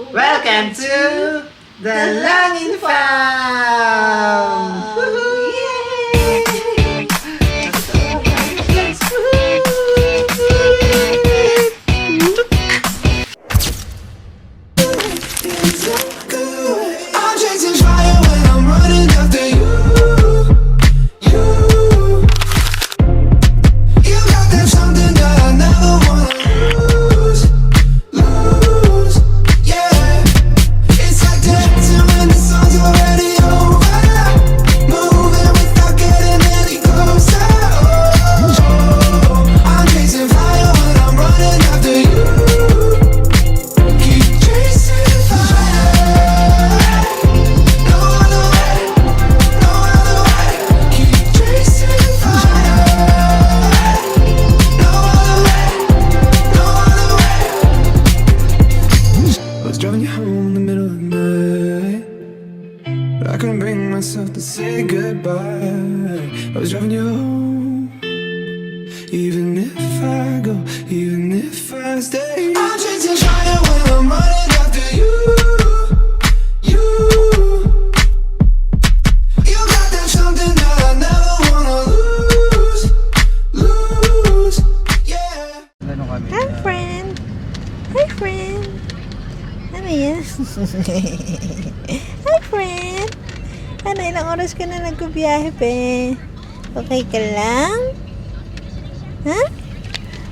Welcome to the Langin Farm! I'm chasing fire when I'm running after you. You got that something that I never wanna lose. Yeah, it's like dancing when the song's already over. Moving without getting any closer. Oh, I'm chasing fire when I'm running after you. Keep chasing fire. No other way, no other way. Keep chasing fire. No other way, no other way. I was driving you home in the middle of the night, but I couldn't bring myself to say goodbye. I was driving you home, even if I go, even if I stay. I'm chasing fire when I'm running after you. You got that something that I never wanna lose. Yeah. Hi, friend. Hi, friend. Ano yan? Hi, friend. Ano, ilang oras ka na nagkubiyahe, pe? Okay ka lang? Ha?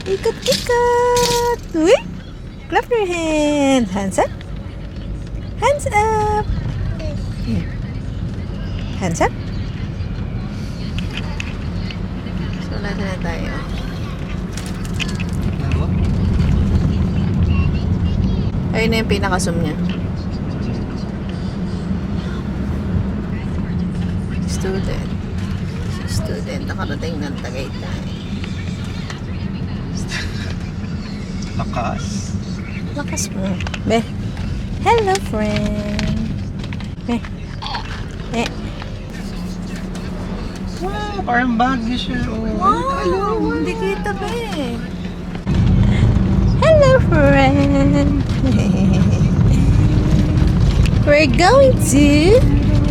Ikot-ikot. Uy! Clap your hands. Hands up. Hands up. Hands up. So, nasa na tayo? Ayun na yung pinaka-zoom niya. Student, nakarating ng Tagaytay. Lakas. Lakas mo. Be. Hello, friend. Be. Eh. Wow, parang bagyo siya. Wow, hindi kita, be. Hello, friend. We're going to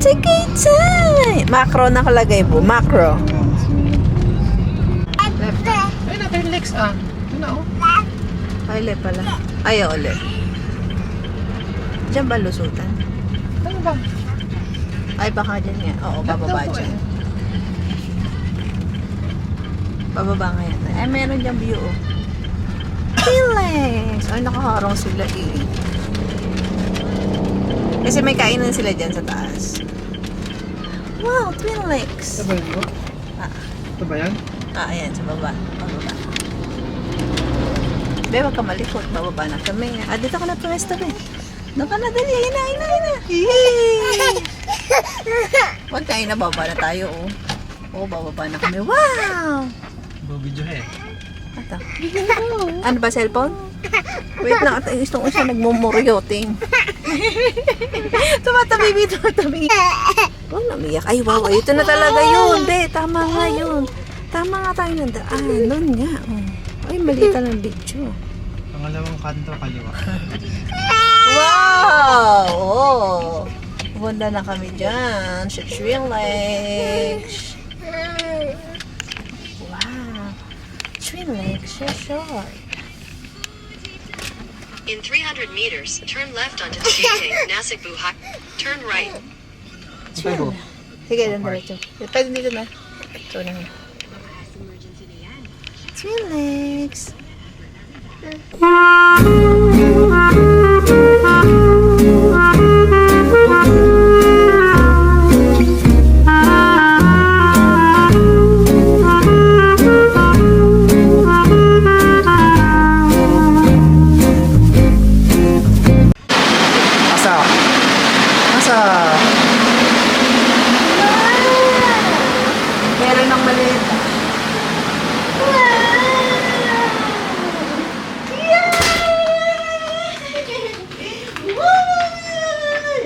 Tagaytay. Macro nakalagay po. Macro. Left. Ayun na, pero Lex Ito na, oh. Ay, left pala. Ay, oo, left. Diyan ba lusutan? Ano ba? Ay, baka dyan nga. Oo, bababa dyan. Bababa nga yan. Ay, meron dyan view, oh. Relax! Ay, nakaharang sila eh. Kasi may kainan sila dyan sa taas. Wow, Twin Lakes. Ito ba yun? Ah, Ito ba yan? ayan, sa baba. Bababa. Be, wag ka malikot. Bababa na kami. Dito ka na pwesto, be. Doon ka na, dali. Ayun na. Yay! Wag tayo na, bababa na tayo, oh. Oh, bababa na kami. Wow! Video eh. Ito. Ano ba, cellphone? Wait lang, at gusto ko siya nagmumuryoting. Tumatabi. Oh, namiyak. Ay, wow. Ito na talaga yun. De, tama nga yun. Tama nga tayo ng daan. Doon nga. Oh. Ay, mali ka ng video. Pangalawang kanto, kaliwa. Wow! Oh. Pupunta na kami dyan. Sa Twin Lakes. Wow. Twin Lakes, so short. In 300 meters, turn left onto Taytay, Nasik Buhak. Turn right. Ito. Sige, doon diretso. Pwede dito na. Ito na. Twin Lakes. Asa? Meron ng maliit.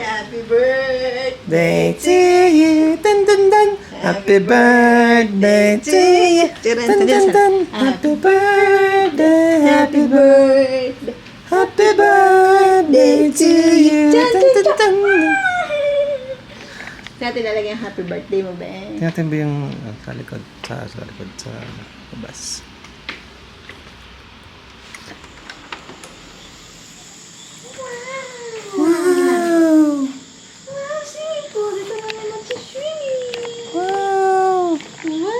Happy birthday To you. Dun, dun, dun. Happy birthday to you. Dun, dun, dun. Happy birthday. Happy birthday. birthday. Happy birthday to natin lalagyan yung happy birthday mo, Ben. Tingnan natin ba yung sa likod, sa labas. Wow! Wow, swimming pool. Dito naman mag-swimming. Wow! Wow!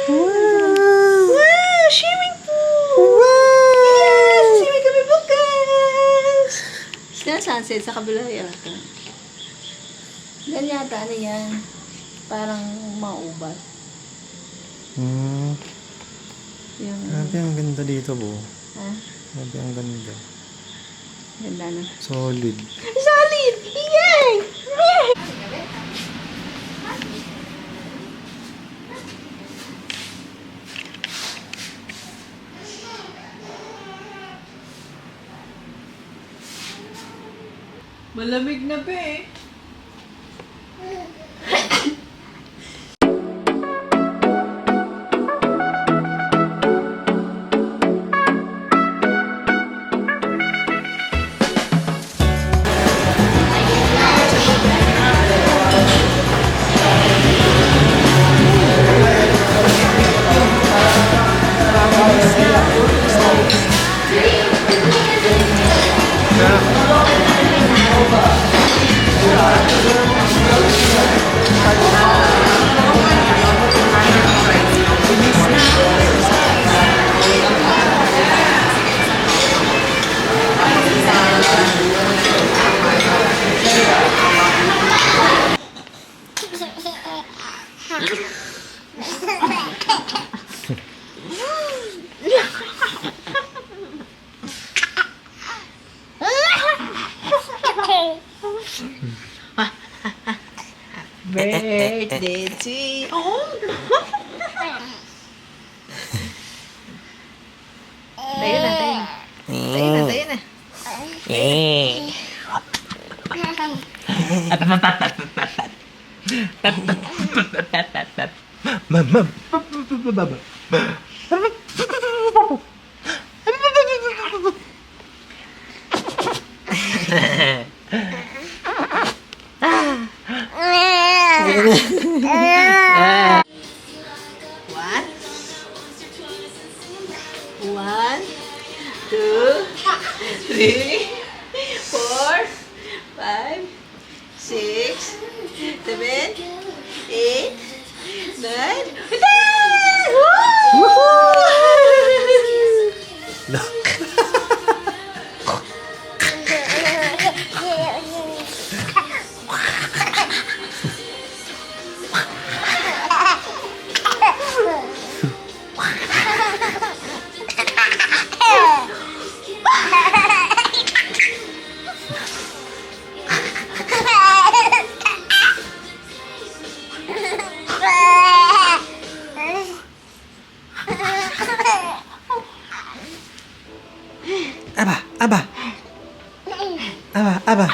Wow! Wow, swimming pool. Wow! Swimming kami bukas. Saan sunset sa kabila yata? Yan yata, ano yan? Parang maubat. Yung, Grabe, ang ganda dito, Bo. ha? Grabe, ang ganda. Ganda na. Solid. Solid! Yay! Yay! Malamig na ba eh. Birthday to you. Tayo na, tayo na. Tayo na, tayo na. One, two, three, 4, 5, 6, 7, 8, 9, 10! Aba.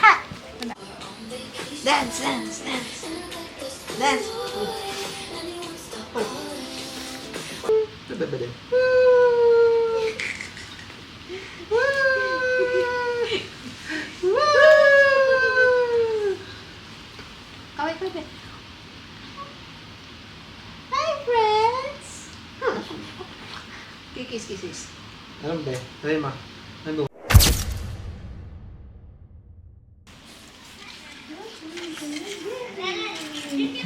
Dance, dance, dance. Dance. Kaway, kaway. Hi, friends! Kiss, kiss, kiss. Ano ba? Try mo. Ano?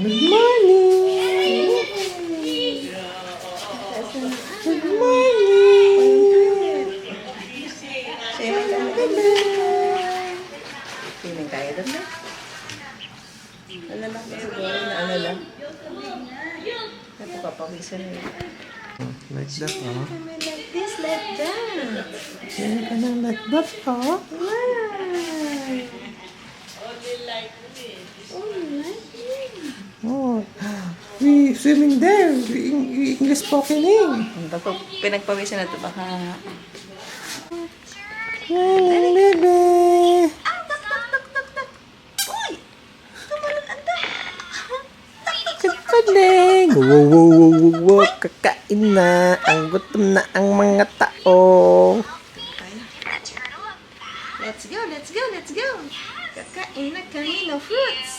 Good morning! Good morning! Feeling kaya doon na? Ano lang ba siguro na ano lang? Ito papawisan na yun. Like that, oh. Like this, like that. Yan ka na like that, oh. Oh, we swimming there. We English spokening. Pinagpawisan na ito baka... Baby. Ah! Tak, tak, tak, tak, tak! Uy! Tumalon ang tak! Kapaling. Wow, wow, wow, wow, wow. Kakain na. Ang gutom na ang mga tao. Let's go, let's go, let's go! Kakain na kami ng fruits.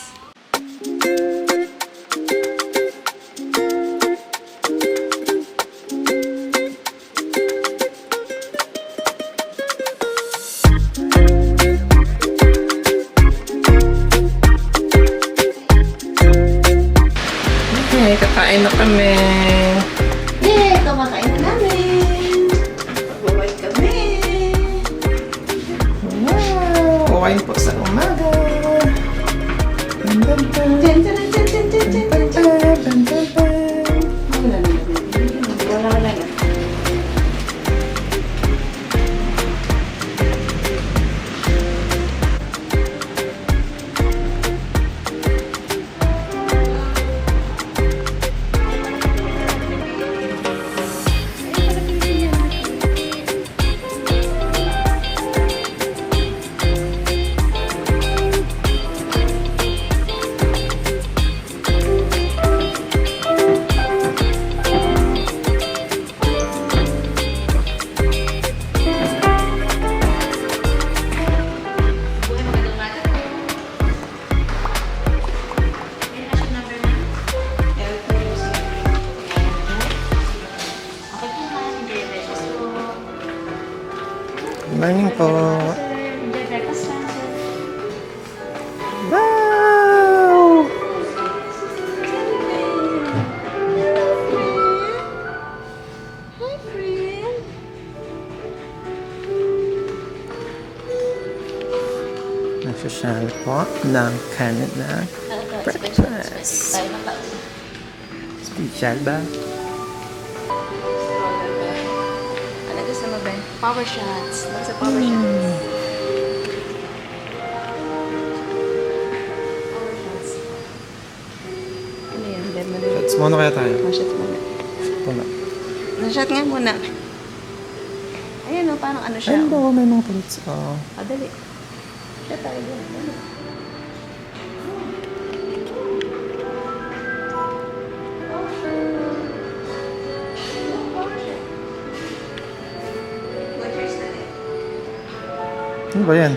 Okay, kakain na kami. Yay! Kumakain na namin. Mag-white kami. Wow! Kukain po sa umaga. Dun, dun, dun. Dyan, dyan, dyan, dyan, dyan, dyan, dyan, dyan. Dun, dun, dun. Wala na. Good morning po. Wow! Hi, friend. Nagsasal po ng Canada. Breakfast. Special ba? Ano gusto mo ba? Power shots. Sa power shots. Power shots. Ano yan? Lemon. Shots muna kaya tayo. Oh, shots muna. Puna. Na-shot nga muna. Ayan o, parang ano siya. Ayun ba? May mga fruits. Oh. Dali. Shot tayo dun. Dali. Ano ba yan?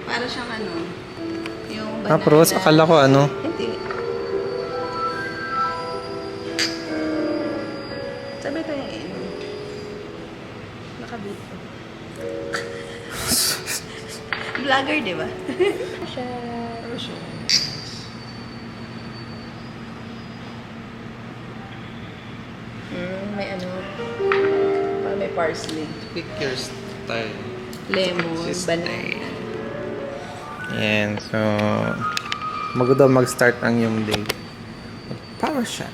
Para siyang ano, yung banana. Fruits? Akala ko ano. Hindi. Sabi ko yung ano. Nakabit. Vlogger, di ba? May ano. Parang may parsley. Pick your style. Lemon, Just banana. Yan. So, daw mag-start ang yung day. Power shot.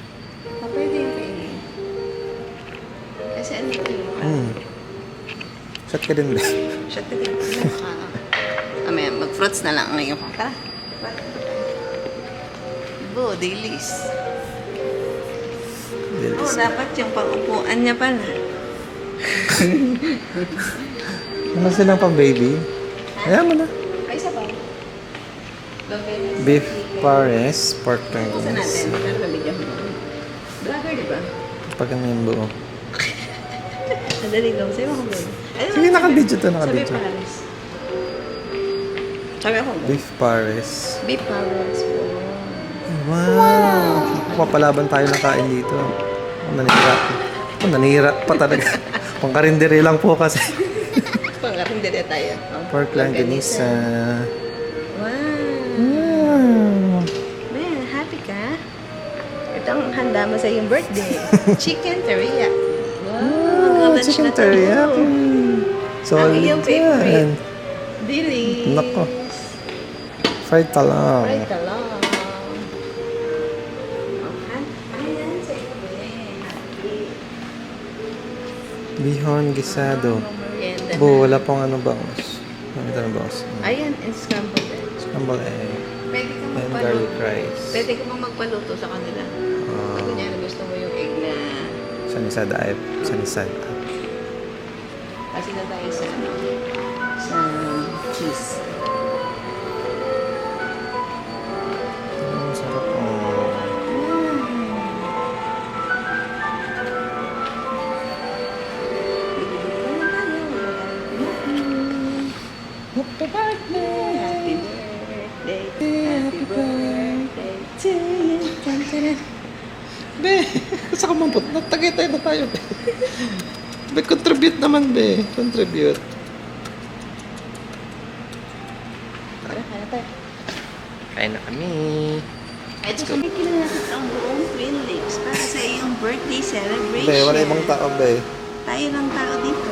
Pwede yung kainin. Kasi ano yung Shot ka din ba? shot ka din. Mag-fruits na lang ngayon. Tara. Bo, dilis. Oh, dapat yung pag-upuan niya pala. Ano silang pang baby? Ayan mo na. Ay, isa pa. Beef pares, pork Pupusan tenderloins. natin. Pero pabigyan mo. Vlogger, di ba? Pag ano yung buo. Madali lang. Sa'yo ako ba? Sige, naka-video to, naka-video. Sabi pares. Sabi ako ba? Beef pares. Beef pares. Wow! Papalaban tayo ng kain dito. Nanira. Nanira pa talaga. Pangkarinderi lang po kasi. Pangating dali tayo. Pork langganisa. Wow. Wow! Man, happy ka? Ito ang handa mo sa iyong birthday. Chicken teriyaki. Wow, lunch Chicken na to. teriyaki. Ang iyong favorite. yan. Dilis. Nako. Fried talong. Right along. Ayan, sa iyo ba happy. Bihon gisado. Merienda Bu, na. wala pong ano bangus. Ano ito na bangus? Ayan, and scrambled egg. Scrambled egg. Pwede ka And magpaluto. garlic rice. Pwede ka bang magpaluto sa kanila? Pag kunyari gusto mo yung egg na Sanisada ay sanisada. kasi na tayo sa ano, sa cheese. Ang sarap. Oh. Happy birthday! birthday. Happy birthday to you. Tan, taran. Be, gusto ko mamput. Tagay-tay na tayo, be. Be, contribute naman, be. Contribute. Tara, kaya tayo. Kain na kami. At so, kumikina natin ang buong Twin Lakes para sa iyong birthday celebration. Be, wala ibang tao, be. Tayo lang tao dito.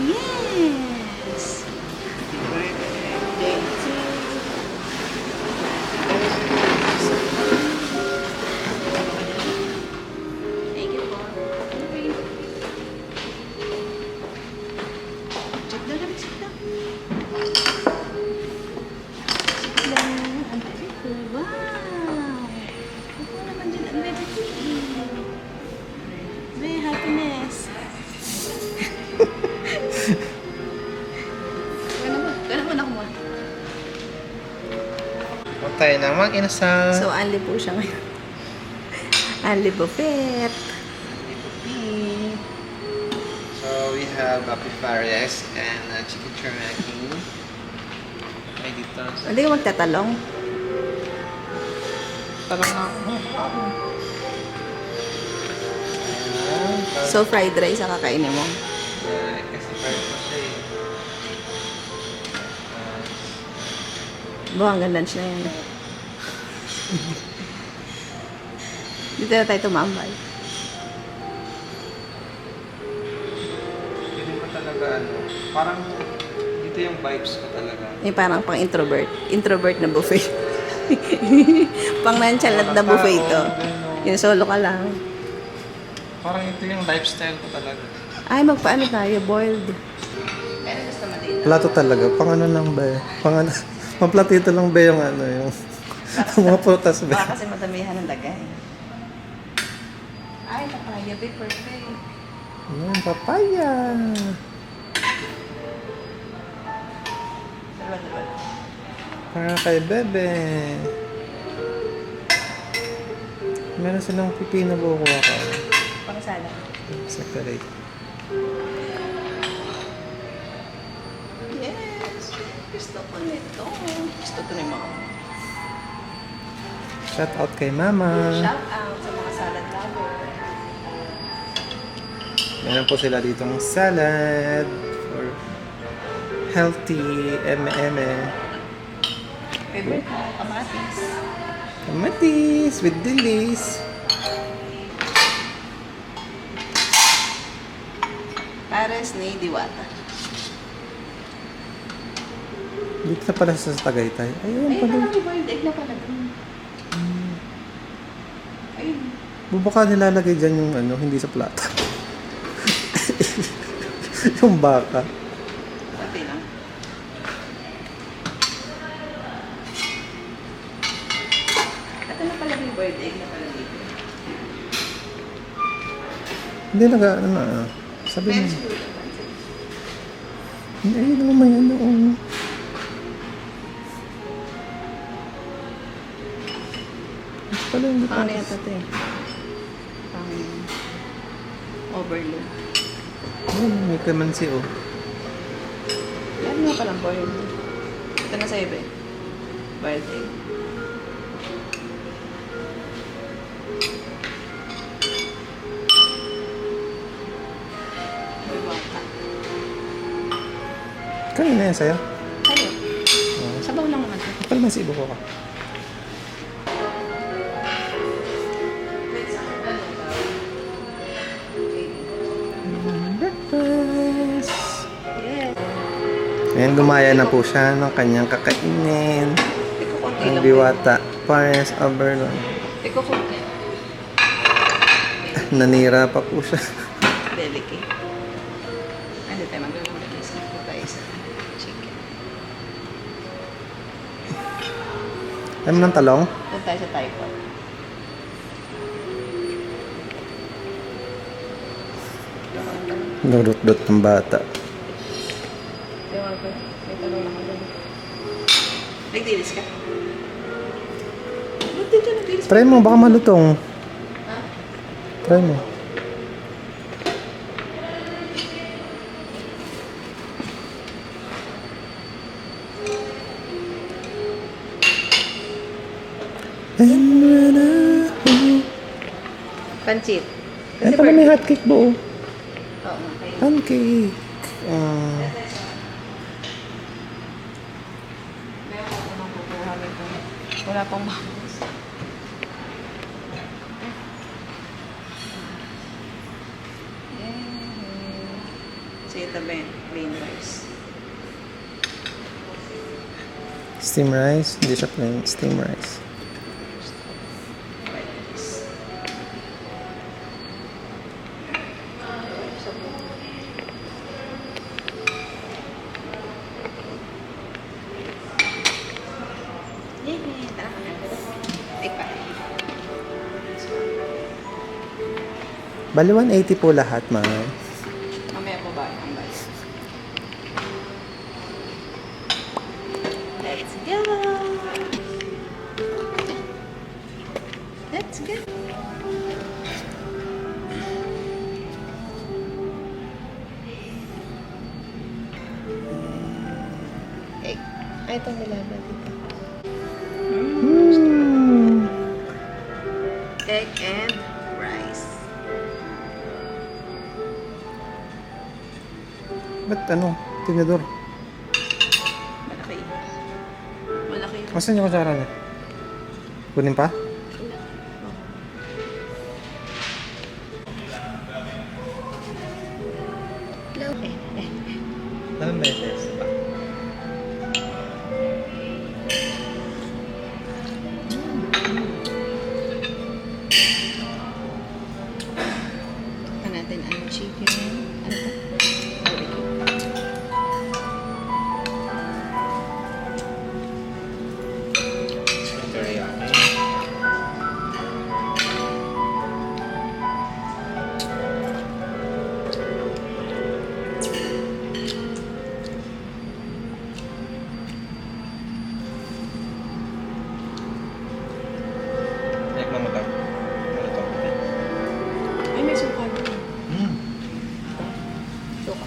Yes! Happy birthday to you. Thank you po. Sit down kami, sit down. Sit down. Ang baby ko. Wow! Ako naman dyan ang baby ko. May happiness. Gano'n mo na kumuha. Huwag tayo na mag-inasal. So, anli po siya ngayon. Anli buffet. So, we have Happy Fares and chicken teriyaki. Ay, dito. Hindi ka magtatalong. Talong na. So, fried rice ang kakainin mo. Kasi fried pa siya eh. Buwang lunch na yan. Dito na tayo tumambay. Hindi pa talaga ano. Parang dito yung vibes ko talaga. Yung parang pang introvert. Introvert na buffet. Pang nonchalant na buffet ito. Yung solo ka lang. Parang ito yung lifestyle ko talaga. Ay, magpaano tayo? Boiled. Pero gusto mo dito. Plato talaga. Pang ano lang ba eh. Pang ano. Pamplatito lang ba yung ano yung mga prutas ba? Baka kasi matamihan ng lagay. Ay, papaya, be, perfect. Ayan, papaya. Dalawa. Para kay Bebe. Meron silang pipino bukuha ko. Pang salad. Separate. Yes! Gusto ko nito. Gusto ko ni Mama. Shout out kay Mama. Shout out sa mga salad lover. Meron po sila ditong salad for healthy eme-eme. Favorite mo, kamatis. Kamatis with dilis. Pares ni Diwata. Dito na pala sa Tagaytay. Ayun Ayun pala. na, may boiled egg na pala dun. Ayun. Baka nilalagay dyan yung ano, hindi sa plata. Yung baka. Pati lang. Ito na pala yung boiled egg na pala dito. Hindi ano na. Sabi mo. Meron siguro yung pansit. Ayun naman may ano. Oh. Ito pala yung Paano bukas. yata ito eh? Pang overload. Ayun, may kamansi oh. Yan nga palang boiled. Ito na sa iba eh. Boiled egg. May bata. Kanina yan sa'yo. Tayo. Sabaw lang naman ito. Kapal man si ibo ko ka. Breakfast. Yes. Ayan, gumaya na po siya ng kanyang kakainin. Iko konti Ang lang. diwata. Pares overload. Iko konti. Nanira pa po siya. Delicate. Hindi tayo mag-release. Ito tayo sa chicken. Alam mo ng talong? Ito tayo sa Thai pot. Nurut-dut ng bata. Ewan ko. May tanong ako dun. Nagdilis ka? Ba't dito nagdilis? Try mo, baka malutong. Ha? Try mo. And when Pancit. Ito na may hotcake buo. Oo, okay. Pancake. Wala pang bangus. So ito ba yung plain rice? Steam rice. Hindi siya plain. Steam rice. White rice. Yay! Tara ka na. Take pa. Bali 180 po lahat, ma'am. Mamaya po ba? Ang bali. Let's go! Let's go! Egg. Ay, itong nilaban dito. Egg and rice. Ba't ano? Tinidor. Malaki. Malaki. Masan yung kutsara niya? Kunin pa? Anong beses ba? Tignan natin ang chicken. Ano to? Barbecue. Tikman mo to. Ano to? Ay, may suka doon. Suka.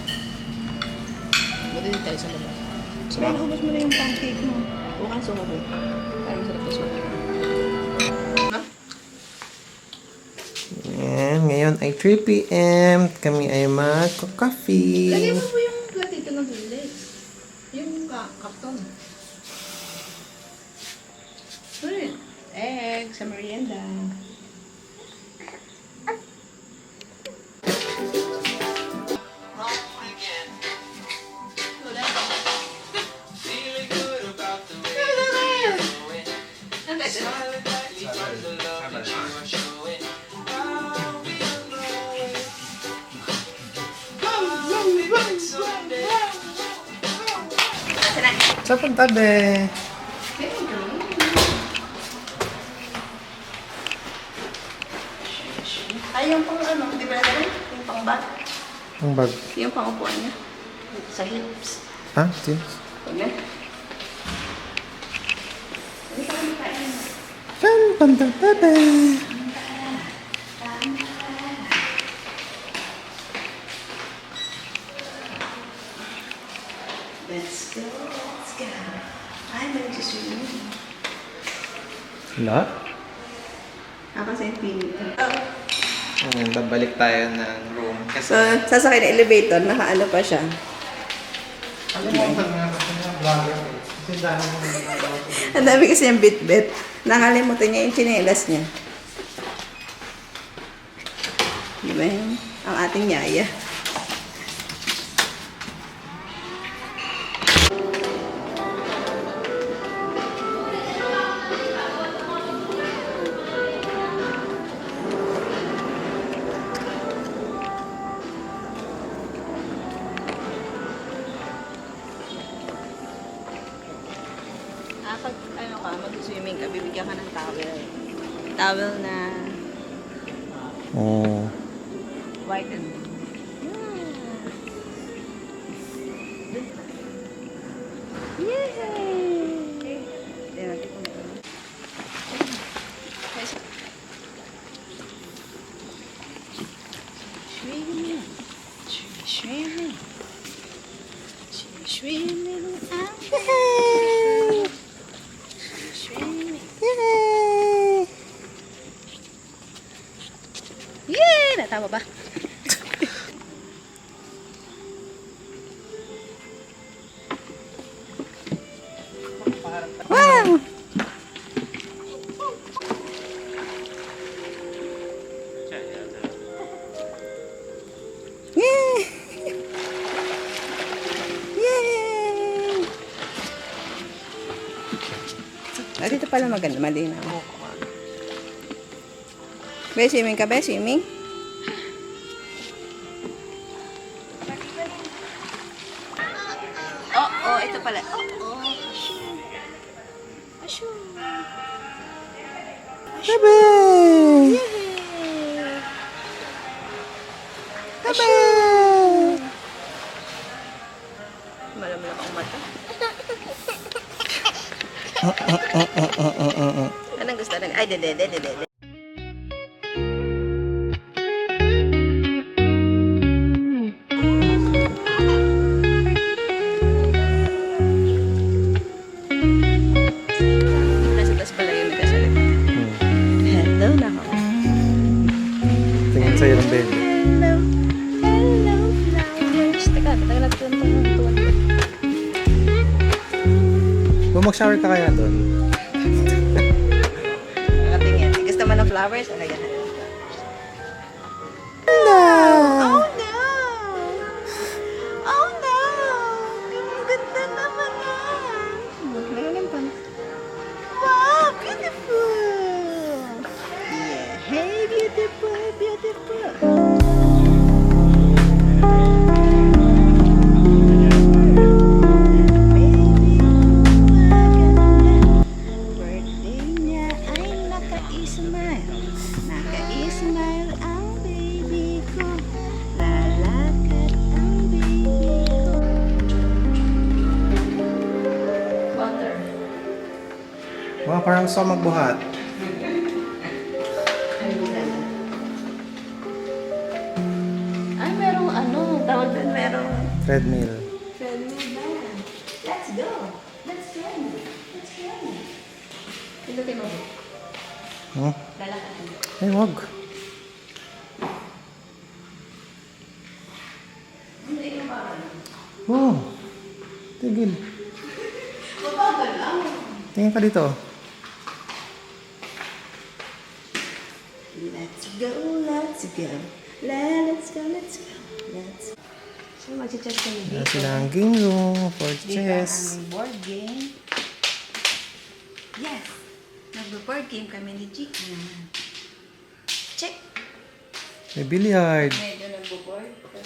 Buti din tayo sa labas. So, nahubos mo na yung pancake mo. Huwag kang suka doon. Para masarap na suka. Ayan, ngayon ay 3 p.m. Kami ay magko-coffee. Lagyan mo po yung platito ng bilis. Yung karton. Good. Egg sa merienda. Sa puntabe. Ay, yung pang ano, di ba natin? Yung pang bag. Ang bag. Yung pang upuan niya. Sa hips. Ha? Sis? Ganyan. Hindi ka kami kain. Yan, puntabe. Let's go, let's go. Ay, may nagsiswimming. Wala? Kasi yung pinito. Ngayon, babalik tayo ng room. So, sasakay na elevator, nakaano pa siya. Kalimutan nga kasi na vlogger. Kasi dahil mo Ang dami kasi yung bit-bit. Nakalimutan niya yung tsinelas niya. Di ba yun? Ang ating yaya. Pag ano ka, mag-swimming ka, bibigyan ka ng towel. Towel na Oh. white and Yay! Tingnan natin kung meron. Swimming. Swimming. Swimming. Swimming. Swimming. Yay! Tama ba? Wow! Yay! Yay! Ah, dito pala maganda, malinaw. Be, swimming ka, be? Swimming? Oh, ito pala. Oh. Ashu. Bebe! Bebe! Malamlam ang mata. Anong gusto? Ay, dede. Nasa taas pala yun nagkasalit. Hello na ako. Tingin sa'yo ng baby. Hello, flowers. Teka, matagal natin tuwan. Mag-shower ka kaya doon? Nakatingin. Gusto mo ng flowers? Ano yan? No! Oh no! Oh no! Ang ganda naman yan! Meron pa. Wow! Beautiful! Yeah! Hey! Beautiful! Beautiful! Baby, maganda. Birthday niya ay naka-smile. Naka-smile ang baby ko. Lalakad ang baby ko. Water. Wow, parang gusto ko magbuhat. Ay, merong ano, tawag doon, merong Treadmill. treadmill na. Let's go. Let's treadmill. Let's treadmill. Pindutin mo. Hmm? Lalakad. Ay, wag. Oh, tigil. Mabagal lang. Tingin ka dito. Let's go, let's go. Let's go, let's go. Let's go. So, mag-chess kami Yan dito. sila ang game room for Dito chess. ang board game. Yes. Nag-board game kami ni Chica. Check. May billiard. Medyo nag-board ka.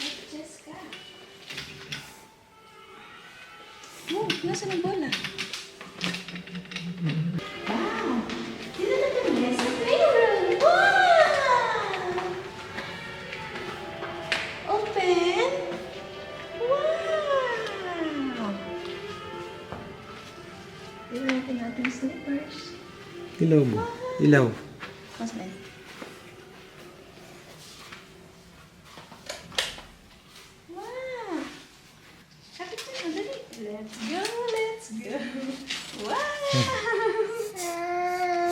Mag-chess ka. Oh, nasa ng bola? Wow! Dito na kami sa playroom! Wow! Open! Wow! Dito natin ating slippers. Ilaw mo. Ilaw. Mas na. Wow! Kapit na, dali. Let's go, let's go. Wow!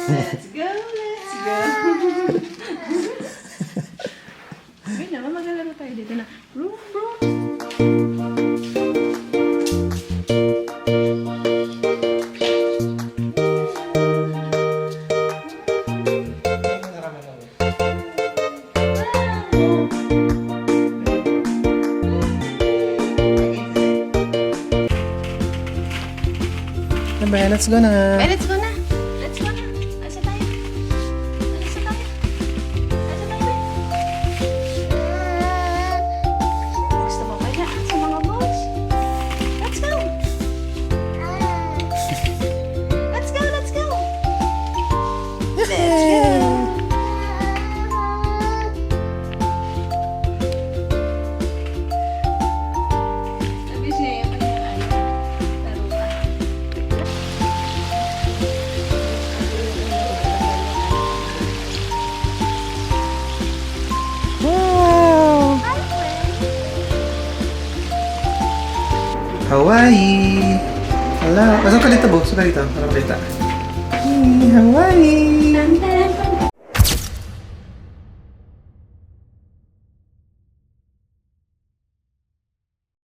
Let's go, let's go. Wait na, magalaro tayo dito na. Vroom, vroom. Bye, let's go na. Let's go na. Let's go na. Asa tayo? Asa tayo? Asa tayo? Gusto mo kaya sa mga balls? Let's go. Let's go, let's go. Let's go. Sabi siya yung kanyang laro ka. Wow! Hawaii! Wala. Pasok ka dito, Bo. Pasok ka dito. Para makita. Hawaii!